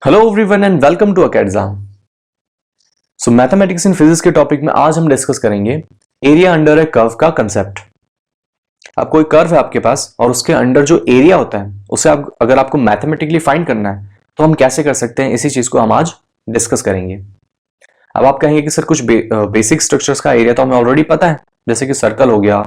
Hello everyone and welcome to अकेडज़ाम। So mathematics in physics के topic में आज हम डिस्कस करेंगे एरिया अंडर ए कर्व का कंसेप्ट। अब कोई कर्व है आपके पास और उसके अंडर जो एरिया होता है उसे अगर आपको मैथमेटिकली फाइंड करना है तो हम कैसे कर सकते हैं, इसी चीज को हम आज डिस्कस करेंगे। अब आप कहेंगे कि सर कुछ बेसिक स्ट्रक्चर्स का एरिया तो हमें ऑलरेडी पता है, जैसे कि सर्कल हो गया,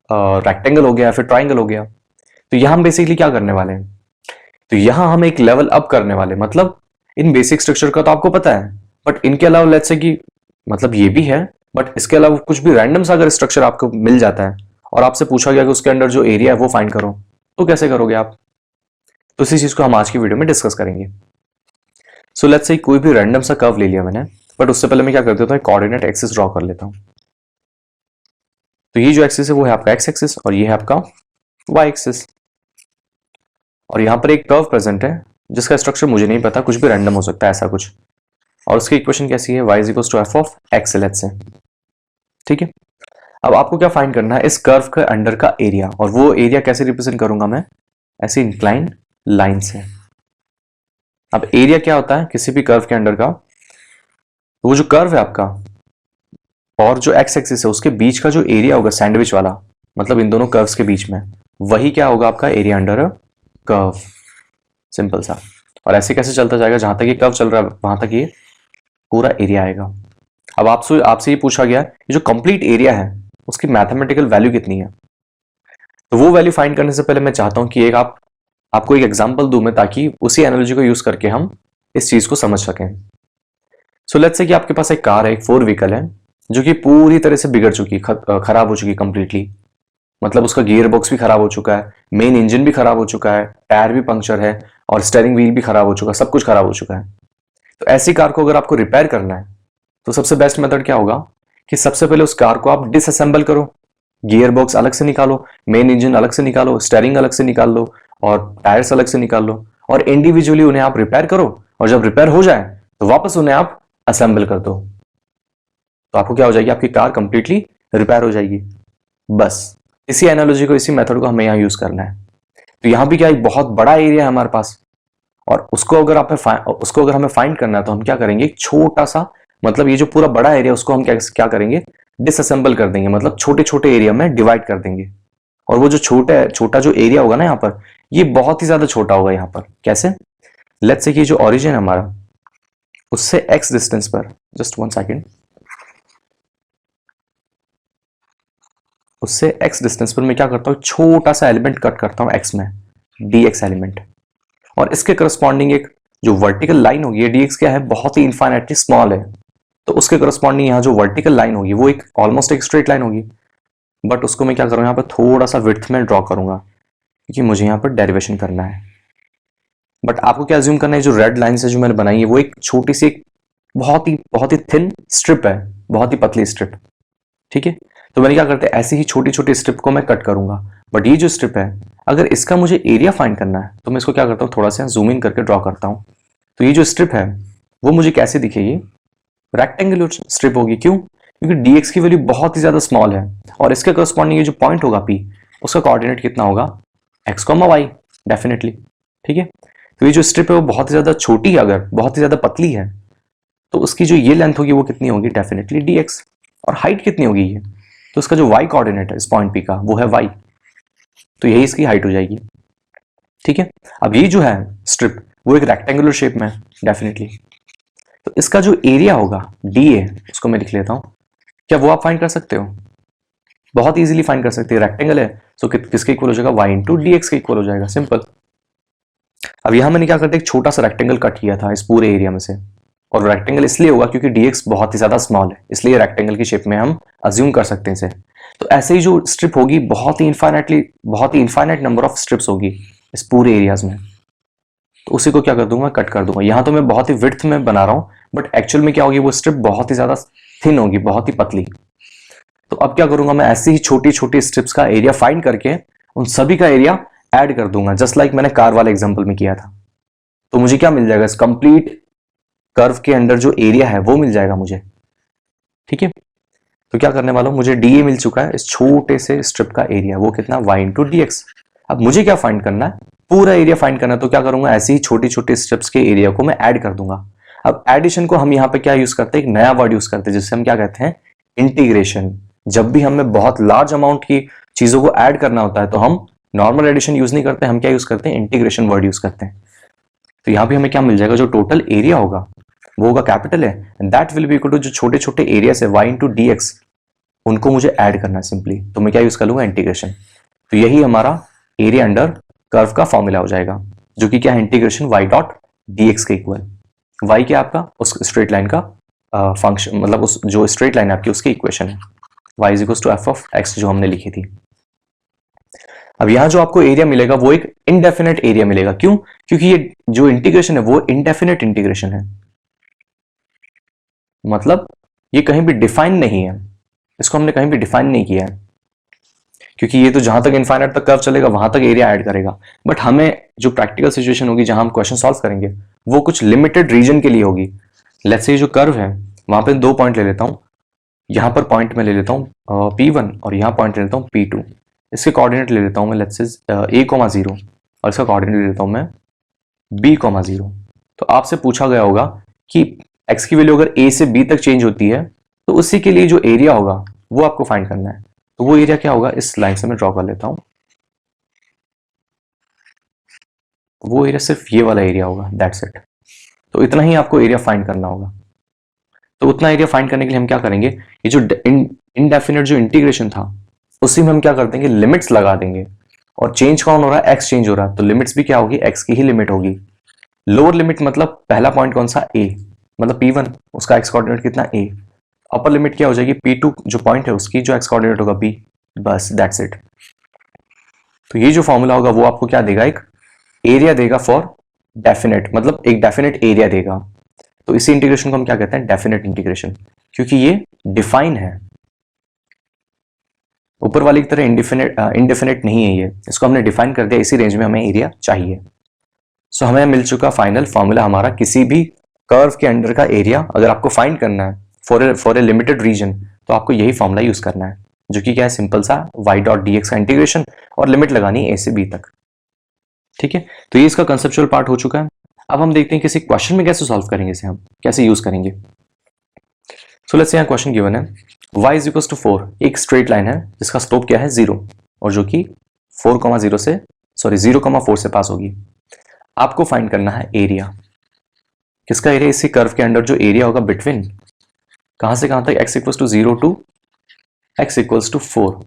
रेक्टेंगल हो गया, फिर ट्राइंगल हो गया। तो यहां हम बेसिकली क्या करने वाले हैं, तो यहां हम एक लेवल अप करने वाले, मतलब इन बेसिक स्ट्रक्चर का तो आपको पता है, बट इनके अलावा लेट्स से कि मतलब ये भी है, बट इसके अलावा कुछ भी रैंडम सा अगर स्ट्रक्चर आपको मिल जाता है और आपसे पूछा गया कि उसके अंदर जो एरिया है वो फाइंड करो, तो कैसे करोगे आप? तो इसी चीज को हम आज की वीडियो में डिस्कस करेंगे। सो लेट्स से कोई भी रैंडम सा कर्व ले लिया मैंने, बट उससे पहले मैं क्या कर देता हूँ, कोऑर्डिनेट एक्सिस ड्रॉ कर लेता हूँ। तो ये जो एक्सिस है वो है आपका एक्स एक्सिस और ये है आपका वाई एक्सिस, और यहां पर एक कर्व प्रेजेंट है जिसका स्ट्रक्चर मुझे नहीं पता, कुछ भी रैंडम हो सकता है ऐसा कुछ, और उसकी इक्वेशन कैसी है, y is equal to F of X let's say. ठीक है, अब आपको क्या फाइंड करना है, इस कर्व के अंडर का एरिया, और वो एरिया कैसे रिप्रेजेंट करूंगा मैं, ऐसी इंक्लाइन लाइन से। अब एरिया क्या होता है किसी भी कर्व के अंडर का, तो वो जो कर्व है आपका और जो एक्स एक्सिस है उसके बीच का जो एरिया होगा, सैंडविच वाला, मतलब इन दोनों कर्व्स के बीच में, वही क्या होगा आपका area under a curve. Simple सा। और ऐसे कैसे चलता जाएगा, जहां तक ये कर्व चल रहा है वहां तक ये पूरा एरिया आएगा। अब आपसे ये पूछा गया ये जो कंप्लीट एरिया है उसकी मैथमेटिकल वैल्यू कितनी है, तो वो वैल्यू फाइंड करने से पहले मैं चाहता हूं कि आपको एक एग्जांपल दूं मैं, ताकि उसी एनालॉजी को यूज करके हम इस चीज को समझ सकें। सो लेट्स से कि आपके पास एक कार है, एक 4 व्हीकल है, जो कि पूरी तरह से बिगड़ चुकी, खराब हो चुकी कंप्लीटली। मतलब उसका गियर बॉक्स भी खराब हो चुका है, मेन इंजन भी खराब हो चुका है, टायर भी पंक्चर है, और स्टीयरिंग व्हील भी खराब हो चुका है, सब कुछ खराब हो चुका है। तो ऐसी कार को अगर आपको रिपेयर करना है तो सबसे बेस्ट मेथड क्या होगा कि सबसे पहले उस कार को आप डिसअसेंबल करो, गियर बॉक्स अलग से निकालो, मेन इंजन अलग से निकालो, स्टीयरिंग अलग से निकाल लो, और टायर्स अलग से निकाल लो, और इंडिविजुअली उन्हें आप रिपेयर करो, और जब रिपेयर हो जाए तो वापस उन्हें आप असेंबल कर दो। तो आपको क्या हो जाएगी, आपकी कार कंप्लीटली रिपेयर हो जाएगी। बस इसी एनालॉजी को, इसी मेथड को हमें यहाँ यूज करना है। तो यहाँ भी क्या एक बहुत बड़ा एरिया है हमारे पास, और उसको अगर हमें फाइंड करना है तो हम क्या करेंगे, एक छोटा सा, मतलब ये जो पूरा बड़ा एरिया उसको हम क्या करेंगे, डिसअसेंबल कर देंगे, मतलब छोटे छोटे एरिया में डिवाइड कर देंगे। और वो जो छोटा जो एरिया होगा ना यहाँ पर, ये बहुत ही ज्यादा छोटा होगा यहाँ पर। कैसे? लेट्स से कि जो ओरिजिन है हमारा उससे एक्स डिस्टेंस पर, जस्ट 1 सेकेंड, उससे एक्स डिस्टेंस पर मैं क्या करता हूँ, छोटा सा एलिमेंट कट करता हूँ एक्स में, dx एलिमेंट, और इसके करस्पॉन्डिंग एक जो वर्टिकल लाइन होगी, dx क्या है, बहुत ही इनफाइनाइटली स्मॉल है, तो उसके करस्पॉन्डिंग यहाँ जो वर्टिकल लाइन होगी वो एक ऑलमोस्ट एक स्ट्रेट लाइन होगी, बट उसको मैं क्या करूँगा, यहाँ पर थोड़ा सा विड्थ में ड्रॉ करूंगा, क्योंकि मुझे यहाँ पर डेरिवेशन करना है। बट आपको क्या अज्यूम करना है, जो रेड लाइन से जो मैंने बनाई है वो एक छोटी सी, एक बहुत ही थिन स्ट्रिप है, बहुत ही पतली स्ट्रिप। ठीक है, तो मैंने क्या करते हैं, ऐसी ही छोटी छोटी स्ट्रिप को मैं कट करूंगा, बट ये जो स्ट्रिप है अगर इसका मुझे एरिया फाइंड करना है तो मैं इसको क्या करता हूँ, थोड़ा सा जूम इन करके ड्रॉ करता हूँ। तो ये जो स्ट्रिप है वो मुझे कैसे दिखेगी, रेक्टेंगुलर स्ट्रिप होगी। क्यों? क्योंकि dx की वैल्यू बहुत ही ज्यादा स्मॉल है, और इसके करस्पॉन्डिंग ये जो पॉइंट होगा p, उसका कोऑर्डिनेट कितना होगा, x, y, डेफिनेटली। ठीक है, तो ये जो स्ट्रिप है वो बहुत ही ज्यादा छोटी है, अगर बहुत ही ज्यादा पतली है तो उसकी जो ये लेंथ होगी वो कितनी होगी, डेफिनेटली dx। और हाइट कितनी होगी ये, तो इसका जो y कोऑर्डिनेट है इस पॉइंट p का वो है y, तो यही इसकी हाइट हो जाएगी। ठीक है, अब ये जो है स्ट्रिप वो एक रेक्टेंगुलर शेप में है डेफिनेटली, तो इसका जो एरिया होगा dA, उसको मैं लिख लेता हूं, क्या वो आप फाइंड कर सकते हो? बहुत इजीली फाइंड कर सकते हैं, रेक्टेंगल है तो किसके इक्वल हो जाएगा, y इंटू dx के इक्वल हो जाएगा, सिंपल। अब यहां मैंने क्या करते एक छोटा सा रेक्टेंगल कट किया था इस पूरे एरिया में से, और रेक्टेंगल इसलिए होगा क्योंकि dx बहुत ही ज्यादा स्मॉल है, इसलिए रेक्टेंगल की शेप में हम अज्यूम कर सकते हैं इसे। तो ऐसे ही जो स्ट्रिप होगी बहुत ही इनफाइनाइट नंबर ऑफ स्ट्रिप्स होगी इस पूरे एरियाज में, तो उसी को क्या कर दूंगा, कट कर दूंगा। यहां तो मैं बहुत ही विड्थ में बना रहा हूं, बट एक्चुअल में क्या होगी, वो स्ट्रिप बहुत ही ज्यादा थिन होगी, बहुत ही पतली। तो अब क्या करूंगा, मैं ऐसी ही छोटी छोटी स्ट्रिप्स का एरिया फाइंड करके उन सभी का एरिया ऐड कर दूंगा, जस्ट लाइक मैंने कार वाले एग्जांपल में किया था। तो मुझे क्या मिल जाएगा, इस कंप्लीट कर्व के अंदर जो एरिया है वो मिल जाएगा मुझे। ठीक है, तो क्या करने वाला हूं, मुझे dA मिल चुका है, इस छोटे से स्ट्रिप का एरिया वो कितना, y इंटू dx। अब मुझे क्या फाइंड करना है, पूरा एरिया फाइंड करना है तो क्या करूंगा, ऐसे ही छोटी छोटी स्टेप्स के एरिया को मैं ऐड कर दूंगा। अब एडिशन को हम यहाँ पे क्या यूज करते हैं, एक नया वर्ड यूज करते हैं जिससे हम क्या कहते हैं, इंटीग्रेशन। जब भी हमें बहुत लार्ज अमाउंट की चीजों को ऐड करना होता है तो हम नॉर्मल एडिशन यूज नहीं करते, हम क्या यूज करते हैं, इंटीग्रेशन वर्ड यूज करते हैं। तो यहाँ पे हमें क्या मिल जाएगा, जो टोटल एरिया होगा वो होगा कैपिटल है, and that will be equal to जो छोटे छोटे एरिया है y इंटू डी एक्स, उनको मुझे ऐड करना है सिंपली, तो मैं क्या यूज कर लूंगा, इंटीग्रेशन। तो यही हमारा एरिया अंडर कर्व का फॉर्मूला हो जाएगा, जो कि क्या है, integration y dot D x के इक्वल। y क्या आपका उस स्ट्रेट लाइन का फंक्शन, मतलब उस जो स्ट्रेट लाइन है आपकी उसकी इक्वेशन है, y is equal to F of X जो हमने लिखी थी। अब यहां जो आपको एरिया मिलेगा वो एक इनडेफिनेट एरिया मिलेगा, क्यों, क्योंकि ये जो इंटीग्रेशन है वो इनडेफिनेट इंटीग्रेशन है, मतलब ये कहीं भी डिफाइन नहीं है, इसको हमने कहीं भी डिफाइन नहीं किया है, क्योंकि ये तो जहां तक इनफाइनाइट तक कर्व चलेगा वहां तक एरिया ऐड करेगा। बट हमें जो प्रैक्टिकल सिचुएशन होगी जहां हम क्वेश्चन सॉल्व करेंगे वो कुछ लिमिटेड रीजन के लिए होगी। लेट्स से जो कर्व है वहां पे 2 पॉइंट ले लेता हूं, यहां पर पॉइंट में ले लेता हूं P1 और यहां पॉइंट ले लेता हूं P2। इसके कोऑर्डिनेट ले लेता हूं मैं, लेट्स से a,0 और इसका कोऑर्डिनेट ले लेता हूं मैं b,0। तो आपसे पूछा गया होगा कि x की वैल्यू अगर a से b तक चेंज होती है तो उसी के लिए जो एरिया होगा वो आपको फाइंड करना है। तो वो एरिया क्या होगा, इस लाइन से मैं ड्रॉ कर लेता हूं, वो एरिया सिर्फ ये वाला एरिया होगा, दैट्स इट। तो इतना ही आपको एरिया फाइंड करना होगा। तो उतना एरिया फाइंड करने के लिए हम क्या करेंगे, ये जो इनडेफिनेट जो इंटीग्रेशन था उसी में हम क्या कर देंगे, लिमिट्स लगा देंगे। और चेंज कौन हो रहा है, एक्स चेंज हो रहा है, तो लिमिट्स भी क्या होगी, एक्स की ही लिमिट होगी। लोअर लिमिट मतलब पहला पॉइंट कौन सा, ए, मतलब P1 उसका एक्स कोऑर्डिनेट कितना, ए। अपर लिमिट क्या हो जाएगी, P2 जो पॉइंट है उसकी जो एक्स कोऑर्डिनेट होगा B, बस दैट्स इट। तो ये जो फॉर्मूला होगा वो आपको क्या देगा, एक एरिया देगा फॉर डेफिनेट, मतलब एक डेफिनेट एरिया देगा। तो इसी इंटीग्रेशन को हम क्या कहते हैं, डेफिनेट इंटीग्रेशन, क्योंकि ये डिफाइन है, ऊपर वाली की तरह इंडेफिनेट नहीं है ये, इसको हमने डिफाइन कर दिया, इसी रेंज में हमें एरिया चाहिए। सो हमें मिल चुका फाइनल फॉर्मूला हमारा, किसी भी कर्व के अंडर का एरिया अगर आपको फाइंड करना है फॉर ए लिमिटेड रीजन तो आपको यही फॉर्मूला यूज करना है, जो कि क्या है, सिंपल सा y डॉट डी एक्स का इंटीग्रेशन और लिमिट लगानी है a से b तक। ठीक है, तो ये इसका कंसेप्चुअल पार्ट हो चुका है। अब हम देखते हैं किसी क्वेश्चन में कैसे सॉल्व करेंगे, इसे हम कैसे यूज करेंगे। सो लेट्स से यहाँ क्वेश्चन गिवन है y इज इक्वल टू 4, एक स्ट्रेट लाइन है जिसका स्लोप क्या है 0 और जो कि 4,0 से 0,4 से पास होगी। आपको फाइंड करना है एरिया, किसका एरिया, इसी कर्व के अंडर जो एरिया होगा बिटवीन कहां से कहां तक, x equals to 0 to x equals to 4,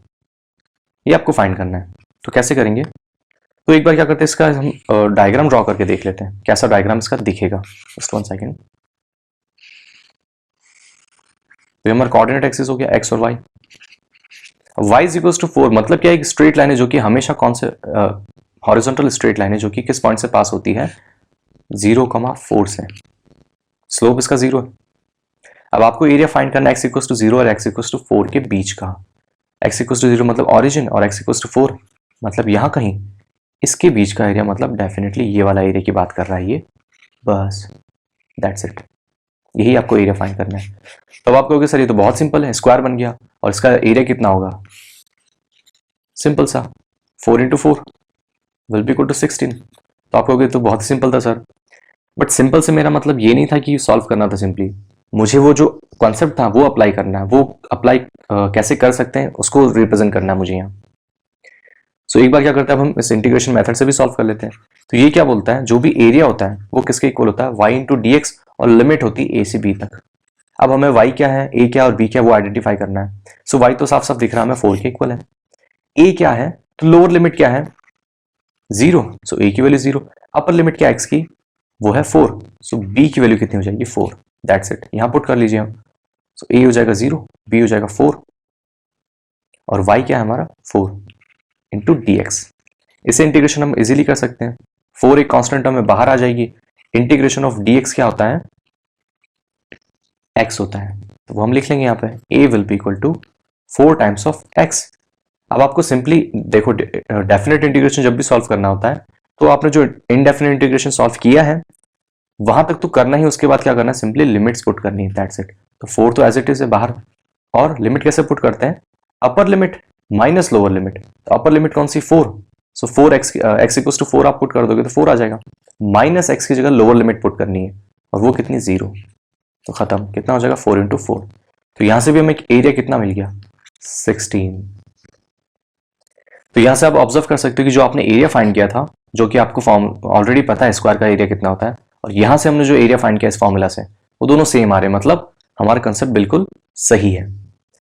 ये आपको फाइंड करना है। तो कैसे करेंगे, तो एक बार क्या करते हैं, इसका हम डायग्राम ड्रॉ करके देख लेते हैं कैसा डायग्राम इसका दिखेगा। Just 1 second. तो हमारा कोऑर्डिनेट एक्सिस हो गया x और y। y is equals to 4 मतलब क्या, एक स्ट्रेट लाइन है जो कि हमेशा कौन से हॉरिजॉन्टल स्ट्रेट लाइन है जो कि किस पॉइंट से पास होती है, 0,4 से। स्लोप इसका 0 है। अब आपको एरिया फाइंड करना है x इक्वल्स टू 0 और x इक्वल्स टू 4 के बीच का। x इक्वल्स टू 0 मतलब ऑरिजिन और x इक्वल्स टू 4 मतलब यहां कहीं इसके बीच का एरिया, मतलब डेफिनेटली ये वाला एरिया की बात कर रहा है ये, बस दैट्स इट, यही आपको एरिया फाइंड करना है। तो आप कहोगे सर ये तो बहुत सिंपल है, स्क्वायर बन गया और इसका एरिया कितना होगा, सिंपल सा 4 into 4 will be equal to 16। तो आप कहोगे तो बहुत ही सिंपल था सर, बट सिंपल से मेरा मतलब ये नहीं था कि सॉल्व करना था, सिंपली मुझे वो जो कॉन्सेप्ट था वो अप्लाई करना है, वो अप्लाई कैसे कर सकते हैं उसको रिप्रेजेंट करना है मुझे यहाँ। सो एक बार क्या करते हैं, अब हम इस इंटीग्रेशन मेथड से भी सॉल्व कर लेते हैं। तो ये क्या बोलता है, जो भी एरिया होता है वो किसके इक्वल होता है, y इंटू डी एक्स और लिमिट होती है a से b तक। अब हमें y क्या है, a क्या और b क्या वो आइडेंटिफाई करना है। सो y तो साफ साफ दिख रहा है हमें 4 के इक्वल है, a क्या है तो लोअर लिमिट क्या है 0, सो a की वैल्यू 0, अपर लिमिट क्या x की वो है 4, सो b की वैल्यू कितनी हो जाएगी 4, दैट्स इट। यहां पुट कर लीजिए हम, सो a हो जाएगा 0, b हो जाएगा 4 और y क्या है हमारा 4 इंटू डी एक्स। इसे इंटीग्रेशन हम इजीली कर सकते हैं, 4 एक कांस्टेंट टर्म में बाहर आ जाएगी, इंटीग्रेशन ऑफ डी एक्स क्या होता है, x होता है, तो वो हम लिख लेंगे यहाँ पे a will be equal to 4 times of x। अब आपको सिंपली देखो, डेफिनेट इंटीग्रेशन जब भी सॉल्व करना होता है तो आपने जो इनडेफिनेट इंटीग्रेशन सॉल्व किया है वहां तक तो करना ही, उसके बाद क्या करना है, सिंपली लिमिट्स पुट करनी है, दैट्स इट। तो 4 तो एज इट इज है बाहर, और लिमिट कैसे पुट करते हैं, upper limit minus lower limit. तो अपर लिमिट कौन सी 4, सो 4x x इक्वल्स टू 4 आप पुट कर दोगे तो 4 आ जाएगा, माइनस x की जगह लोअर लिमिट पुट करनी है और वो कितनी 0, तो खत्म, कितना हो जाएगा 4 इंटू 4। तो यहां से भी हमें एरिया कितना मिल गया 16। तो यहां से आप ऑब्जर्व कर सकते हो कि जो आपने एरिया फाइंड किया था, जो कि आपको फॉर्म ऑलरेडी पता है स्क्वायर का एरिया कितना होता है, और यहां से हमने जो एरिया फाइंड किया इस फॉर्मूला से, वो दोनों सेम आ रहे हैं, मतलब हमारा कंसेप्ट बिल्कुल सही है।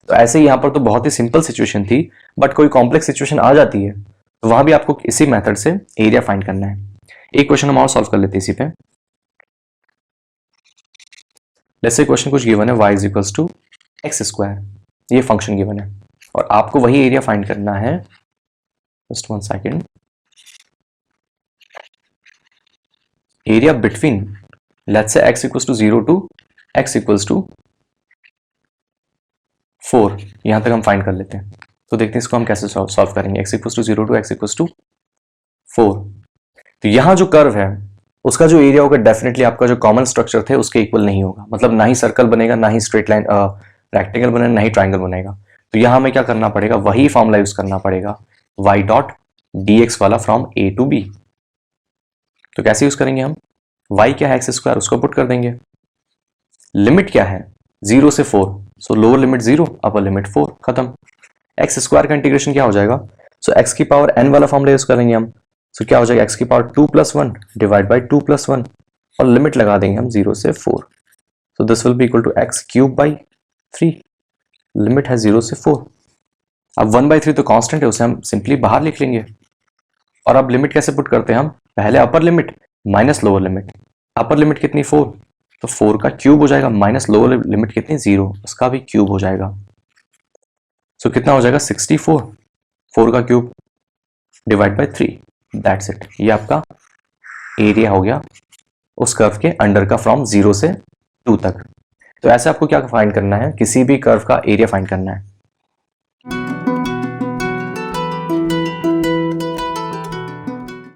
तो ऐसे ही यहां पर तो बहुत ही सिंपल सिचुएशन थी, बट कोई कॉम्प्लेक्स सिचुएशन आ जाती है तो वहां भी आपको इसी मेथड से एरिया फाइंड करना है। एक क्वेश्चन हम और सॉल्व कर लेते हैं इसी पे। लेट्स से क्वेश्चन कुछ गिवन है y is equals to X square, ये फंक्शन गिवन है और आपको वही एरिया फाइंड करना है। Just 1 second. Area between let's say x equals to 0 to x equals to 4, यहां तक हम फाइंड कर लेते हैं। तो देखते हैं इसको हम कैसे सॉल्व करेंगे। x equals to 0 to x equals to 4। तो यहां जो कर्व है उसका जो एरिया होगा डेफिनेटली आपका जो कॉमन स्ट्रक्चर थे उसके इक्वल नहीं होगा, मतलब ना ही सर्कल बनेगा, ना ही स्ट्रेट लाइन रेक्टेंगल बनेगा, ना ही ट्राइंगल बनेगा। तो यहां हमें क्या करना पड़ेगा, वही फॉर्मूला यूज करना पड़ेगा y डॉट dx वाला फ्रॉम a टू b। तो कैसे यूज करेंगे हम, y क्या है एक्स स्क्वायर, उसको पुट कर देंगे, लिमिट क्या है 0 से 4, सो लोअर लिमिट 0 अपर लिमिट 4, खत्म। एक्स स्क्वायर का इंटीग्रेशन क्या हो जाएगा, सो एक्स की पावर n वाला फॉर्मूला यूज करेंगे हम। सो क्या हो जाएगा एक्स की पावर 2 + 1 डिवाइड बाई 2 + 1 और लिमिट लगा देंगे हम 0 से 4। So this will be equal to X cube by 3, limit है 0 से 4। अब 1/3 तो कांस्टेंट है, उसे हम सिंपली बाहर लिख लेंगे। और अब लिमिट कैसे पुट करते हैं हम, पहले upper limit minus lower limit. Upper limit कितनी 4, तो 4 का क्यूब हो जाएगा, माइनस लोअर लिमिट कितनी 0, उसका भी क्यूब हो जाएगा। सो कितना हो जाएगा 64, 4 का cube divide by 3, that's it. ये आपका एरिया हो गया उस कर्व के अंडर का फ्रॉम 0 से 2 तक। तो ऐसे आपको क्या फाइंड करना है, किसी भी कर्व का एरिया फाइंड करना है।